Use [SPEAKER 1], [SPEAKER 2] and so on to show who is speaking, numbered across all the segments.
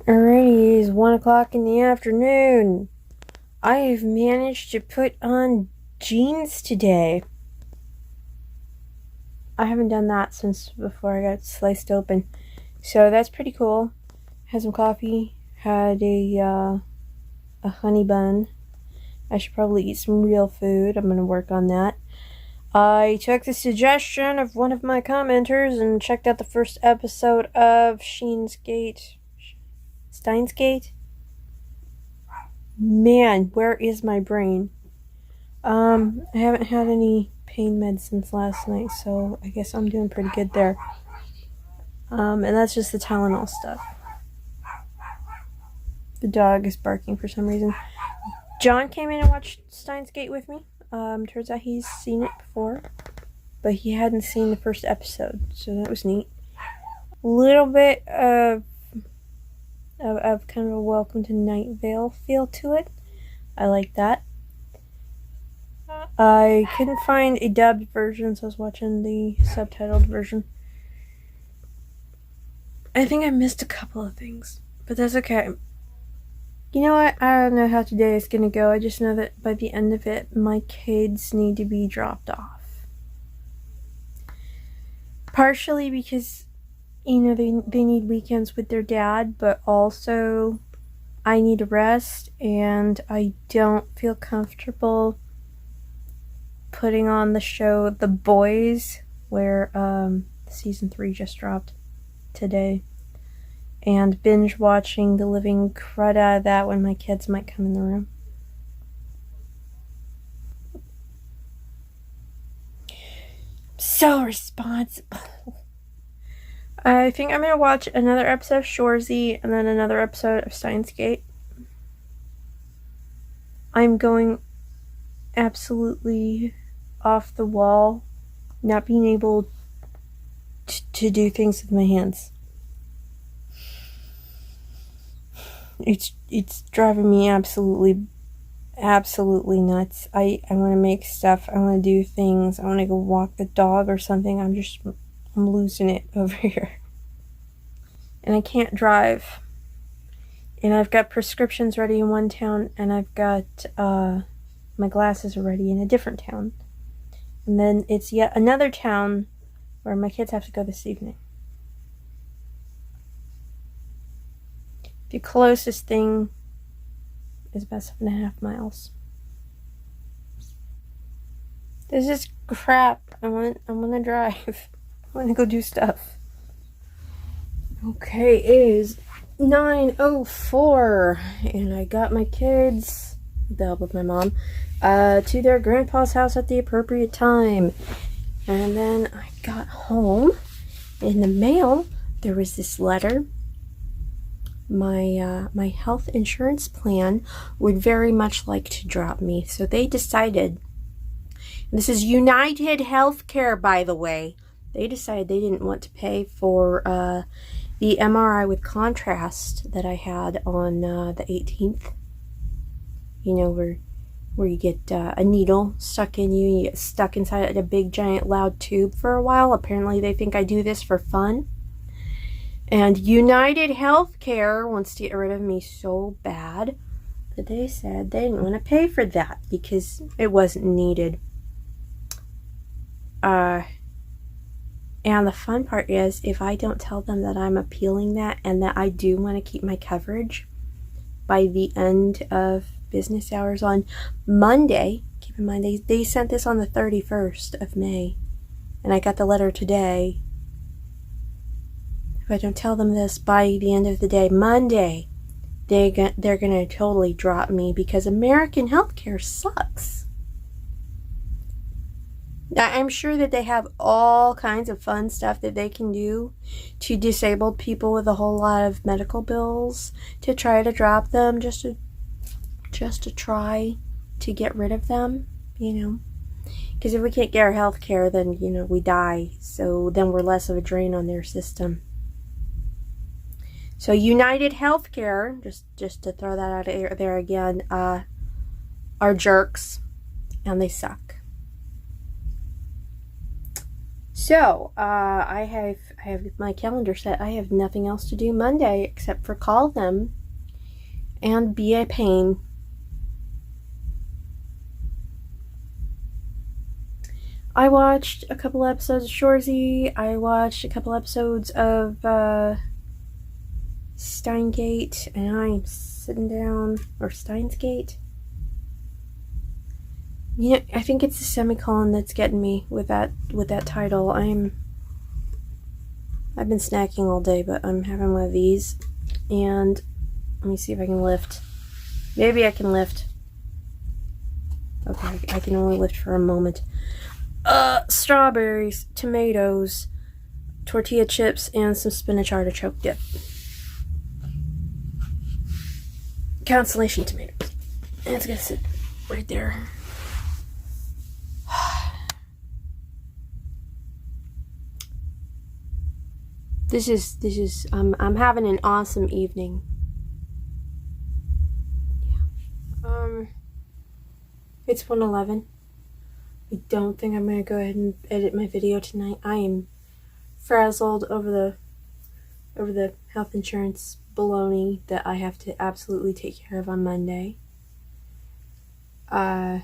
[SPEAKER 1] Alrighty, it is 1 o'clock in the afternoon. I have managed to put on jeans today. I haven't done that since before I got sliced open. So that's pretty cool. Had some coffee, had a honey bun. I should probably eat some real food. I'm going to work on that. I took the suggestion of one of my commenters and checked out the first episode of Steins Gate? Man, where is my brain? I haven't had any pain meds since last night, so I guess I'm doing pretty good there. And that's just the Tylenol stuff. The dog is barking for some reason. John came in and watched Steins Gate with me. Turns out he's seen it before, but he hadn't seen the first episode, so that was neat. A little bit of kind of a Welcome to Night Vale feel to it. I like that. I couldn't find a dubbed version, so I was watching the subtitled version. I think I missed a couple of things, but that's okay. You know what? I don't know how today is gonna go. I just know that by the end of it, my kids need to be dropped off. Partially because, you know, they need weekends with their dad, but also I need a rest, and I don't feel comfortable putting on the show The Boys, where season 3 just dropped today, and binge watching the living crud out of that when my kids might come in the room. So responsible. I think I'm going to watch another episode of Shoresy and then another episode of Steins Gate. I'm going absolutely off the wall, not being able to do things with my hands. It's driving me absolutely nuts. I want to make stuff. I want to do things. I want to go walk the dog or something. I'm losing it over here. And I can't drive. And I've got prescriptions ready in one town, and I've got my glasses are ready in a different town. And then it's yet another town where my kids have to go this evening. The closest thing is about 7.5 miles. This is crap. I want to drive. I want to go do stuff. Okay, it is 9:04, and I got my kids, with the help of my mom, to their grandpa's house at the appropriate time. And then I got home. In the mail, there was this letter. My health insurance plan would very much like to drop me, so they decided. This is United Healthcare, by the way. They decided they didn't want to pay for the MRI with contrast that I had on the 18th. You know, where you get a needle stuck in you, and you get stuck inside a big, giant, loud tube for a while. Apparently, they think I do this for fun. And United Healthcare wants to get rid of me so bad that they said they didn't want to pay for that because it wasn't needed. And the fun part is, if I don't tell them that I'm appealing that and that I do want to keep my coverage by the end of business hours on Monday, keep in mind they sent this on the 31st of May, and I got the letter today. If I don't tell them this by the end of the day, Monday, they're going to totally drop me because American healthcare sucks. I'm sure that they have all kinds of fun stuff that they can do to disabled people with a whole lot of medical bills to try to drop them, just to try to get rid of them, you know. Because if we can't get our health care, then, you know, we die. So then we're less of a drain on their system. So United Healthcare, just to throw that out there again, are jerks, and they suck. So, I have my calendar set. I have nothing else to do Monday except for call them and be a pain. I watched a couple episodes of Shoresy. I watched a couple episodes of Steingate, and I'm sitting down, or Steins Gate. You know, I think it's the semicolon that's getting me with that title. I've been snacking all day, but I'm having one of these, and let me see if I can lift. Maybe I can lift. Okay, I can only lift for a moment. Strawberries, tomatoes, tortilla chips, and some spinach artichoke dip. Constellation tomatoes. And it's gonna sit right there. This is I'm having an awesome evening. Yeah. It's 1:11. I don't think I'm gonna go ahead and edit my video tonight. I am frazzled over the health insurance baloney that I have to absolutely take care of on Monday. I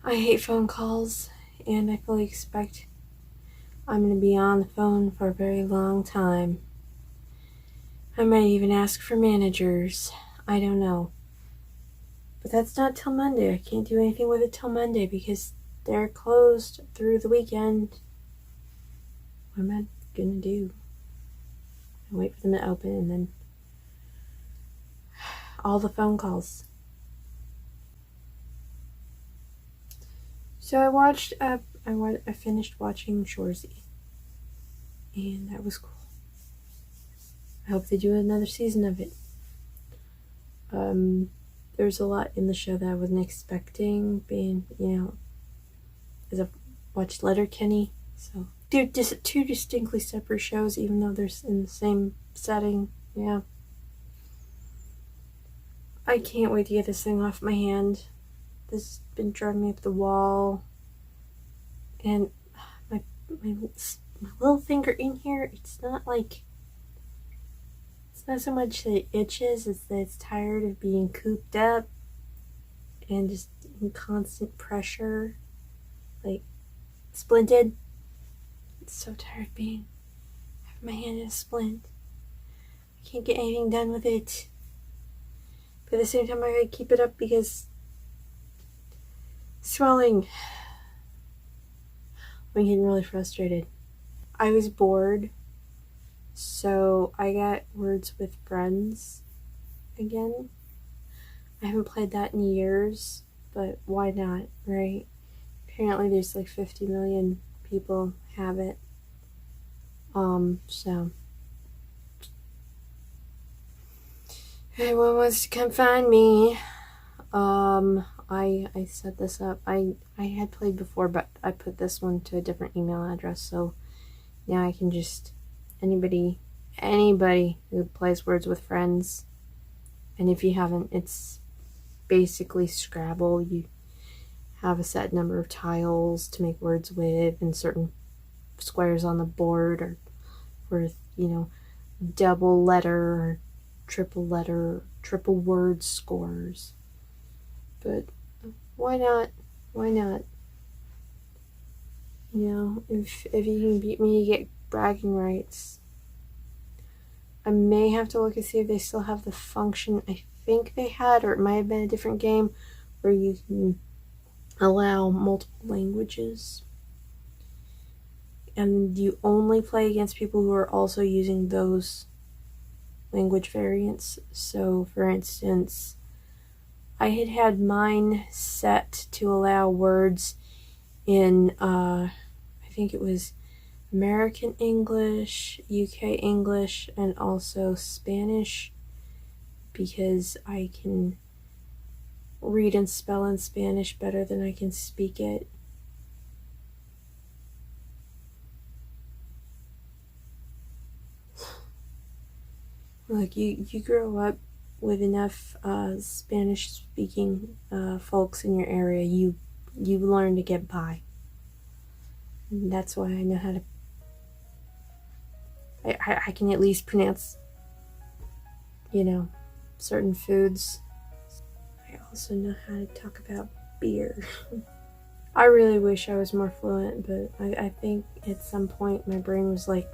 [SPEAKER 1] hate phone calls, and I fully expect I'm going to be on the phone for a very long time. I might even ask for managers. I don't know. But that's not till Monday. I can't do anything with it till Monday because they're closed through the weekend. What am I going to do? I wait for them to open and then all the phone calls. So I finished watching Shoresy, and that was cool. I hope they do another season of it. There's a lot in the show that I wasn't expecting, being, as I've watched Letterkenny, so they're just two distinctly separate shows, even though they're in the same setting. Yeah. I can't wait to get this thing off my hand. This has been driving me up the wall. And my little finger in here, it's not so much that it itches, it's that it's tired of being cooped up and just in constant pressure. Like, splinted. It's so tired of having my hand in a splint. I can't get anything done with it. But at the same time, I gotta keep it up because swelling. I'm getting really frustrated. I was bored, so I got Words with Friends again. I haven't played that in years, but why not, right? Apparently there's like 50 million people have it. So anyone wants to come find me. I set this up. I had played before, but I put this one to a different email address, so now I can just anybody who plays Words with Friends. And if you haven't, it's basically Scrabble. You have a set number of tiles to make words with, and certain squares on the board are worth, double letter or triple word scores. But why not? If you can beat me, you get bragging rights. I may have to look and see if they still have the function I think they had, or it might have been a different game, where you can allow multiple languages. And you only play against people who are also using those language variants. So, for instance, I had mine set to allow words in, I think it was American English, UK English, and also Spanish, because I can read and spell in Spanish better than I can speak it. Like, you grow up with enough Spanish-speaking folks in your area, you learn to get by. And that's why I know how to... I can at least pronounce, you know, certain foods. I also know how to talk about beer. I really wish I was more fluent, but I think at some point my brain was like,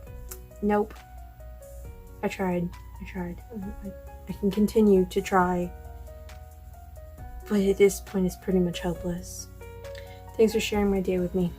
[SPEAKER 1] nope. I tried. I can continue to try, but at this point it's pretty much hopeless. Thanks for sharing my day with me.